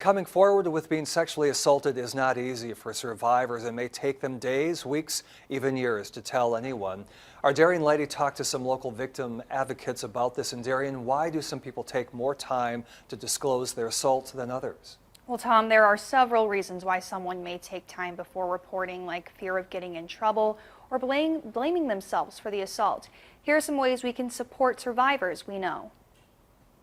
Coming forward with being sexually assaulted is not easy for survivors. It may take them days, weeks, even years to tell anyone. Our Darian Leddy talked to some local victim advocates about this. And Darian, why do some people take more time to disclose their assault than others? Well, Tom, there are several reasons why someone may take time before reporting, like fear of getting in trouble or blaming themselves for the assault. Here are some ways we can support survivors we know.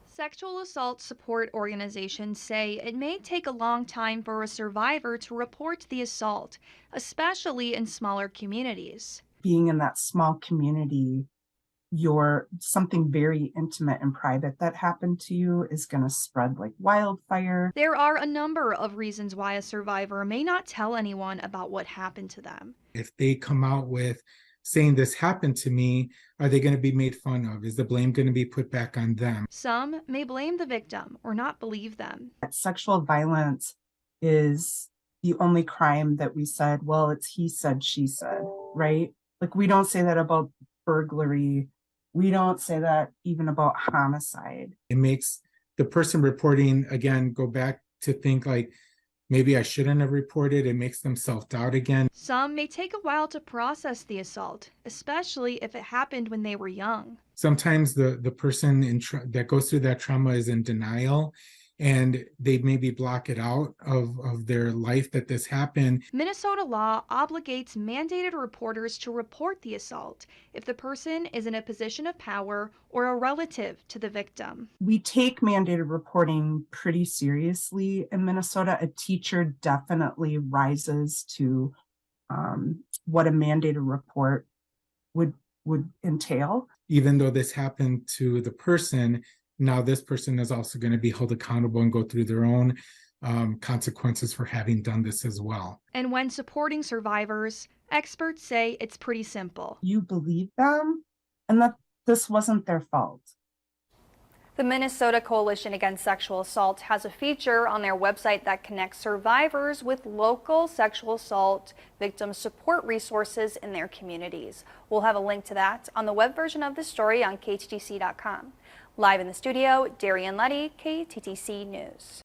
Sexual assault support organizations say it may take a long time for a survivor to report the assault, especially in smaller communities. Being in that small community, something very intimate and private that happened to you is going to spread like wildfire. There are a number of reasons why a survivor may not tell anyone about what happened to them. If they come out with saying this happened to me, are they going to be made fun of? Is the blame going to be put back on them? Some may blame the victim or not believe them. Sexual violence is the only crime that we said, well, it's he said, she said, right? Like, we don't say that about burglary. We don't say that even about homicide. It makes the person reporting, again, go back to think like, maybe I shouldn't have reported. It makes them self-doubt again. Some may take a while to process the assault, especially if it happened when they were young. Sometimes the person that goes through that trauma is in denial, and they maybe block it out of their life that this happened. Minnesota law obligates mandated reporters to report the assault if the person is in a position of power or a relative to the victim. We take mandated reporting pretty seriously in Minnesota. A teacher definitely rises to what a mandated report would entail. Even though this happened to the person, now this person is also going to be held accountable and go through their own consequences for having done this as well. And when supporting survivors, experts say it's pretty simple. You believe them and that this wasn't their fault. The Minnesota Coalition Against Sexual Assault has a feature on their website that connects survivors with local sexual assault victim support resources in their communities. We'll have a link to that on the web version of this story on KTTC.com. Live in the studio, Darian Leddy, KTTC News.